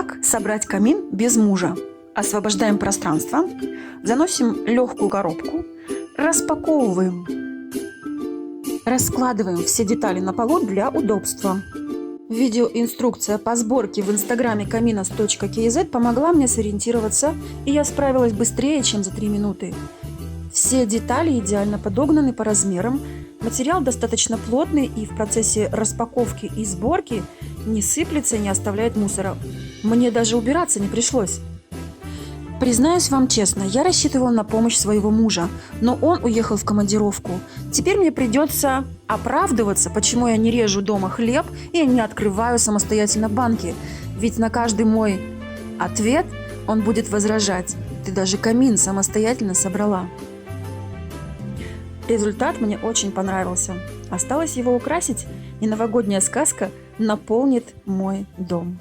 Как собрать камин без мужа? Освобождаем пространство, заносим легкую коробку, распаковываем, раскладываем все детали на полу для удобства. Видеоинструкция по сборке в инстаграме kaminas.kz помогла мне сориентироваться, и я справилась быстрее, чем за 3 минуты. Все детали идеально подогнаны по размерам, материал достаточно плотный и в процессе распаковки и сборки не сыплется и не оставляет мусора. Мне даже убираться не пришлось. Признаюсь вам честно, я рассчитывала на помощь своего мужа, но он уехал в командировку. Теперь мне придется оправдываться, почему я не режу дома хлеб и не открываю самостоятельно банки. Ведь на каждый мой ответ он будет возражать: ты даже камин самостоятельно собрала. Результат мне очень понравился. Осталось его украсить, и новогодняя сказка наполнит мой дом.